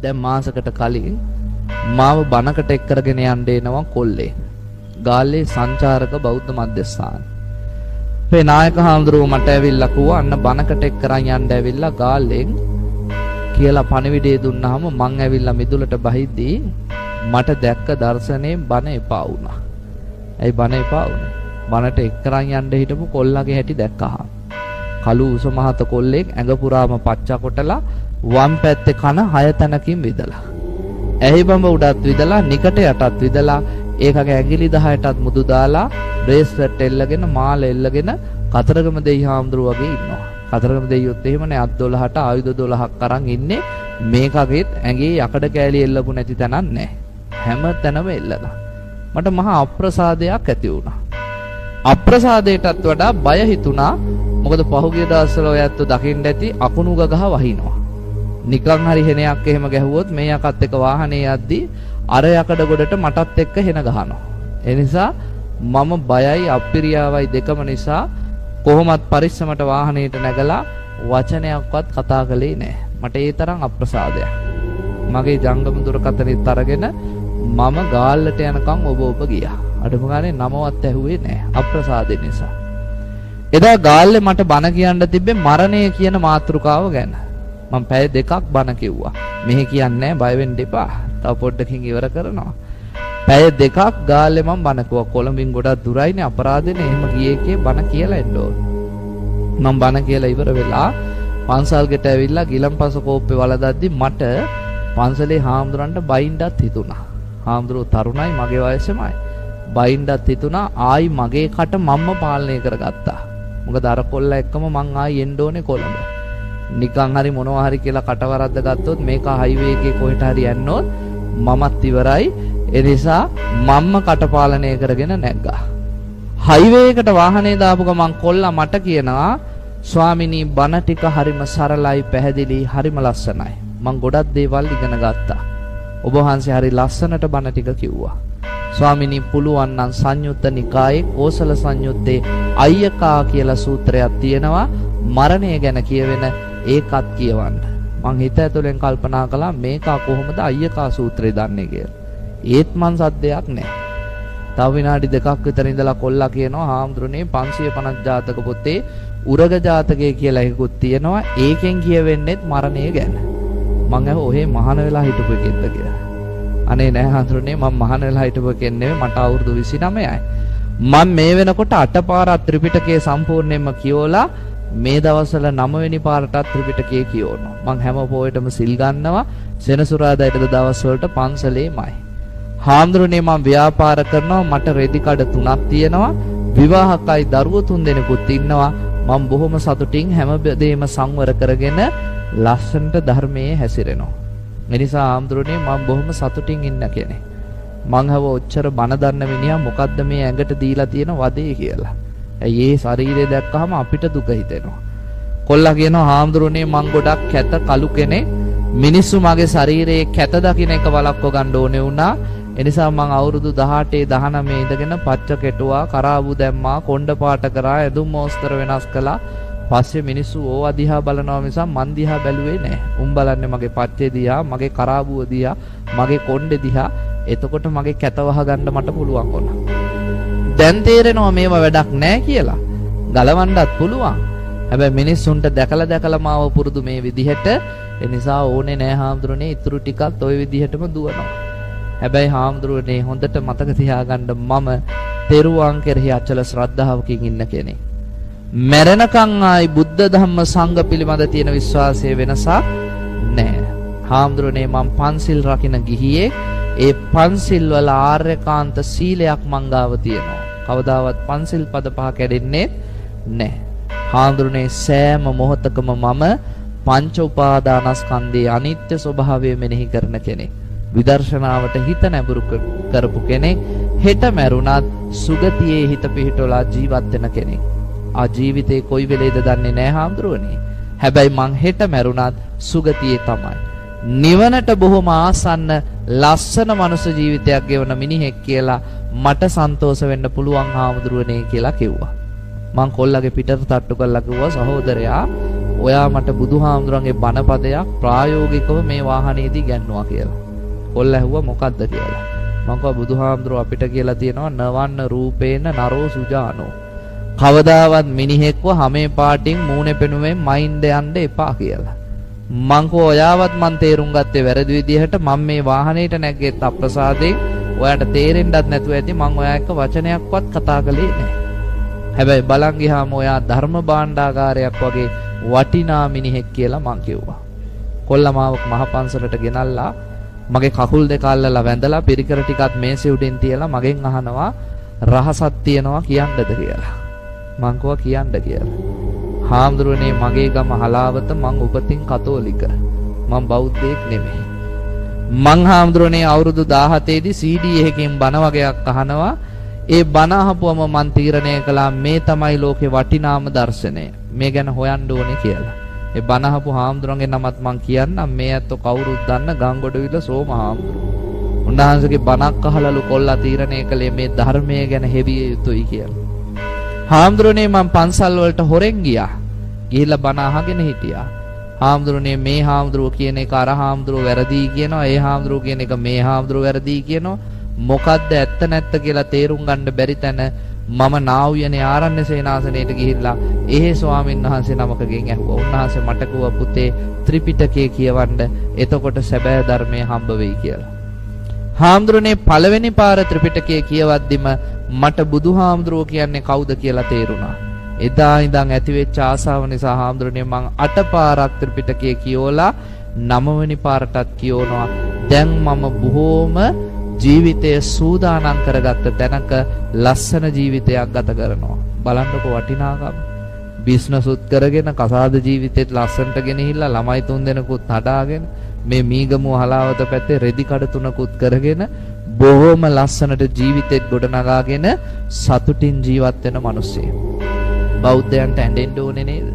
දැන් මාසකට කලින් මාව බණකට එක් කරගෙන යන්න එනවා කොල්ලේ. ගාල්ලේ සංචාරක බෞද්ධ මධ්‍යස්ථාන. අපේ නායක හාමුදුරුවෝ මට ඇවිල්ලා කිව්වා අන්න බණකට එක් කරන් යන්න ඇවිල්ලා ගාල්ලෙන් කියලා පණිවිඩය දුන්නාම මං ඇවිල්ලා මිදුලට බහිද්දී මට දැක්ක දර්ශනේ බණ එපා වුණා. ඇයි බණ එපා වුනේ? බණට එක් කරන් යන්න හිටපු කොල්ලගේ හැටි දැක්කහම. කළු උස මහත කොල්ලෙක් ඇඟ පුරාම පච්චා කොටලා වම් පැත්තේ කන 6 තැනකින් විදලා. ඇහි බඹ උඩත් විදලා නිකට යටත් විදලා ඒකගේ ඇඟිලි 10ටත් මුදු දාලා බ්‍රේස්ලට් එල්ලගෙන මාල එල්ලගෙන කතරගම දෙයි හාමුදුරුවෝ වගේ ඉන්නවා. කතරගම දෙයියොත් එහෙමනේ අත් 12ට ආයුධ 12ක් අරන් ඉන්නේ. මේකගෙත් ඇඟේ යකඩ කෑලි එල්ලපු නැති තැනක් නැහැ. හැම තැනම එල්ලලා. මට මහා අප්‍රසාදයක් ඇති වුණා. අප්‍රසාදයටත් වඩා බය හිතුණා. මොකද පහුගිය දවස්වල ඔය ඇත්ත දකින්න ඇති අකුණු ගහ වහිනවා. නිකන් හරි හෙනයක් එහෙම ගැහුවොත් මේ යකත් එක්ක වාහනේ යද්දි අර යකඩ ගොඩට මටත් එක්ක හෙන ගහනවා. ඒ නිසා මම බයයි අප්පිරියාවයි දෙකම නිසා කොහොමත් පරිස්සමට වාහනේට නැගලා වචනයක්වත් කතා කළේ නැහැ. මට ඒ තරම් අප්‍රසාදයක්. මගේ ජංගම දුරකථනෙත් අරගෙන මම ගාල්ලට යනකම් ඔබ ගියා. අඩුම ගානේ නමවත් ඇහුවේ නැහැ අප්‍රසාදේ නිසා. එදා ගාල්ලේ මට බණ කියන්න තිබ්බේ මරණය කියන මාතෘකාව ගැන. මම පැය 2ක් බණ කිව්වා. මෙහෙ කියන්නේ බය වෙන්න එපා. තව පොඩ්ඩකින් ඉවර කරනවා. පැය 2ක් ගාල්ලේ මම බණ කිව්වා. කොළඹින් ගොඩක් දුරයිනේ අපරාධෙනේ. එහෙම ගියේ බණ කියලා එන්න ඕන. මම බණ කියලා ඉවර වෙලා පන්සල්ගෙට ඇවිල්ලා ගිලම්පස කෝප්පේ වලදද්දි මට පන්සලේ හාමුදුරන්ට බයින්ඩත් හිතුණා. හාමුදුරුවෝ තරුණයි මගේ වයසෙමයි. බයින්ඩත් හිතුණා ආයි මගේ කට මම්ම පාලනය කරගත්තා. මොකද අර කොල්ල එක්කම මං ආයි එන්න ඕනේ කොළඹ. නිකන් හරි මොනවා හරි කියලා කටවරද්ද ගත්තොත් මේක හයිවේ එකේ කොහෙට හරි යන්නොත් මමත් ඉවරයි. ඒ නිසා මම්ම කටපාලනය කරගෙන නැග්ගා. හයිවේ එකට වාහනේ දාපු ගමන් කොල්ලා මට කියනවා ස්වාමිනී බණ ටික හරිම සරලයි පැහැදිලි හරිම ලස්සනයි. මං ගොඩක් දේවල් ඉගෙන ගත්තා. ඔබ වහන්සේ හරි ලස්සනට බණ ටික කිව්වා. ස්වාමිනී පුළුවන් නම් සංයුත්ත නිකායේ කෝසල සංයුත්තේ අය්‍යකා කියලා සූත්‍රයක් තියෙනවා මරණය ගැන කියවෙන ඒකත් කියවන්න. මං හිත ඇතුලෙන් කල්පනා කළා මේක කොහොමද අය්‍යකා සූත්‍රය දන්නේ කියලා. ඒත් මං සද්දයක් නැහැ. තව විනාඩි 2ක් විතර ඉඳලා කොල්ලා කියනවා හාමුදුරනේ 550 ජාතක පොතේ උරග ජාතකය කියලා එකකුත් තියෙනවා. ඒකෙන් කියවෙන්නේත් මරණය ගැන. මං අහුව ඔහේ මහාන වෙලා හිටපු එකෙක්ද කියලා. අනේ නෑ හඳුරන්නේ මම මහාන වෙලා හිටපු කෙනෙක් නෙවෙයි මට අවුරුදු 29යි. මම මේ වෙනකොට 8 පාරක් ත්‍රිපිටකය සම්පූර්ණයෙන්ම කියවලා මේ දවස්වල 9 වෙනි පාරටත් ත්‍රිපිටකය කියවනවා. මං හැම පොයටම සිල් ගන්නවා. සෙනසුරාදාට දවස් වලට පන්සලේමයි. හාමුදුරනේ මම ව්‍යාපාර කරනවා. මට රෙදි කඩ 3ක් තියෙනවා. විවාහකයි දරුවෝ 3 දෙනෙකුත් ඉන්නවා. මම බොහොම සතුටින් හැමදේම සංවර කරගෙන ලස්සනට ධර්මයේ හැසිරෙනවා. ඒ නිසා හාමුදුරනේ මම බොහොම සතුටින් ඉන්න කෙනෙක්. මං හව ඔච්චර බන දන්න මිනිහා මොකද්ද මේ ඇඟට දීලා තියෙන වදේ කියලා. ඇයි ඒ ශරීරය දැක්කහම අපිට දුක හිතෙනවා. කොල්ලා කියනවා හාමුදුරනේ මං ගොඩක් කැත කළු කෙනෙක්. මිනිස්සු මගේ ශරීරයේ කැත දකින්න එක වළක්ව ගන්න ඕනේ වුණා. ඒ නිසා මං අවුරුදු 18 19 ඉඳගෙන පච්ච කෙටුවා, කරාබු දැම්මා, කොණ්ඩ පාට කරා, ඇඳුම් මෝස්තර වෙනස් කළා. පස්සේ මිනිස්සු ඕවා දිහා බලනවා මිසක් මන් දිහා බැලුවේ නැහැ. උන් බලන්නේ මගේ පච්චේ දිහා, මගේ කරාබුව දිහා, මගේ කොණ්ඩේ දිහා. එතකොට මගේ කැත වහ ගන්න මට පුළුවන් වුණා. දැන් තේරෙනවා මේව වැඩක් නැහැ කියලා. ගලවන්නත් පුළුවන්. හැබැයි මිනිස්සුන්ට දැකලා මාව පුරුදු මේ විදිහට. ඒ නිසා ඕනේ නැහැ හාමුදුරනේ ඉතුරු ටිකත් ওই විදිහටම දුවනවා. හැබැයි හාමුදුරනේ හොඳට මතක තියාගන්න මම තෙරුවන් කෙරෙහි අචල ශ්‍රද්ධාවකින් ඉන්න කෙනෙක්. මරණකම් ආයි බුද්ධ ධම්ම සංඝ පිළිබඳ තියෙන විශ්වාසයේ වෙනසක් නැහැ. හාමුදුරනේ මම පන්සිල් රකින්න ගිහියේ ඒ පන්සිල් වල ආර්යකාන්ත සීලයක් මංගාව තියෙනවා. කවදාවත් පන්සිල් පද පහ කැඩෙන්නේ නැහැ. හාමුදුරනේ සෑම මොහොතකම මම පංච උපාදානස්කන්ධයේ අනිත්‍ය ස්වභාවය මෙනෙහි කරන කෙනෙක්. විදර්ශනාවට හිත නැඹුරු කරපු කෙනෙක්. හෙට මැරුණත් සුගතියේ හිත පිහිටවලා ජීවත් වෙන කෙනෙක්. ආ ජීවිතේ කොයි වෙලේද දන්නේ නැහැ හාමුදුරනේ. හැබැයි මං හෙට මැරුණත් සුගතියේ තමයි. නිවනට බොහොම ආසන්න ලස්සන මනුෂ්‍ය ජීවිතයක් ගෙවන මිනිහෙක් කියලා මට සන්තෝෂ වෙන්න පුළුවන් හාමුදුරනේ කියලා කිව්වා. මං කොල්ලගේ පිටට තට්ටු කරලා කිව්වා සහෝදරයා ඔයා මට බුදුහාමුදුරන්ගේ බණපදයක් ප්‍රායෝගිකව මේ වාහනේදී ගැන්නුවා කියලා. කොල්ල ඇහුවා මොකද්ද කියලා. මම කිව්වා බුදුහාමුදුරුව අපිට කියලා තියෙනවා නවන්න රූපේන නරෝ සුජානෝ. කවදාවත් මිනිහෙක්ව හැමේ පාටින් මූණේ පෙනුමෙන් මයින්ඩ් යන්න එපා කියලා. මං කෝ ඔයාවත් මං තේරුම් ගත්තේ වැරදි විදිහට. මම මේ වාහනේට නැග්ගෙත් අප්‍රසාදයෙන්. ඔයාට තේරෙන්නත් නැතුව ඇති මං ඔයා එක්ක වචනයක්වත් කතා කළේ නැහැ. හැබැයි බලන් ගියාම ඔයා ධර්ම භාණ්ඩාගාරයක් වගේ වටිනා මිනිහෙක් කියලා මං කිව්වා. කොල්ලා මාව මහ පන්සලට ගෙනල්ලා මගේ කකුල් දෙක අල්ලලා වැඳලා පිරිකර ටිකක් මේසෙ උඩින් තියලා මගෙන් අහනවා රහසක් තියනවා කියන්නද කියලා. මං කිව්වා කියන්න කියලා. හාමුදුරනේ මගේ ගම හලාවත මං උපතින් කතෝලික. මං බෞද්ධයෙක් නෙමෙයි. මං හාමුදුරනේ අවුරුදු 17 දී CD එකකින් බණ වගේක් අහනවා. ඒ බණ අහපුවම මං තීරණය කළා මේ තමයි ලෝකේ වටිනාම දර්ශනය. මේ ගැන හොයන්න ඕනේ කියලා. ඒ බණ අහපු හාමුදුරන්ගේ නමත් මං කියන්නම්. මේ ඇත්තෝ කවුරුත් දන්න ගංගොඩවිල සෝම හාමුදුරුවෝ. උන්වහන්සේගේ බණක් අහලලු කොල්ලා තීරණය කළේ මේ ධර්මය ගැන හෙවිය යුතුයි කියලා. හාමුදුරනේ මං පන්සල් වලට හොරෙන් ගියා. ගිහිල්ලා බණ අහගෙන හිටියා. හාමුදුරනේ මේ හාමුදුරුවෝ කියන එක අර හාමුදුරුවෝ වැරදි කියනවා. ඒ හාමුදුරුවෝ කියන එක මේ හාමුදුරුවෝ වැරදි කියනවා. මොකද්ද ඇත්ත නැත්ත කියලා තේරුම් ගන්න බැරි තැන මම නාවුයනේ ආරණ්‍ය සේනාසනයට ගිහිල්ලා එහෙ ස්වාමීන් වහන්සේ නමකගෙන් ඇහුවා. උන්වහන්සේ මට කිව්වා පුතේ ත්‍රිපිටකය කියවන්න. එතකොට සැබෑ ධර්මය හම්බ වෙයි කියලා. හාමුදුරනේ පළවෙනි පාර ත්‍රිපිටකය කියවද්දිම මට බුදුහාමුදුරුවෝ කියන්නේ කවුද කියලා තේරුණා. එදා ඉඳන් ඇතිවෙච්ච ආසාව නිසා හාමුදුරනේ මං 8 පාරක් ත්‍රිපිටකය කියවලා 9 වෙනි පාරටත් කියවනවා. දැන් මම බොහෝම ජීවිතය සූදානම් කරගත්ත තැනක ලස්සන ජීවිතයක් ගත කරනවා. බලන්නකො වටිනාකම. බිස්නස් උත් කරගෙන කසාද ජීවිතේත් ලස්සනට ගෙනහිල්ලා ළමයි 3 දෙනෙකුත් හදාගෙන මේ මීගමුව හලාවත පැත්තේ රෙදි කඩ 3කුත් කරගෙන බොහොම ලස්සනට ජීවිතෙත් ගොඩනගාගෙන සතුටින් ජීවත් වෙන මිනිස්සෙක්. බෞද්ධයන්ට ඇඬෙන්න ඕනේ නේද?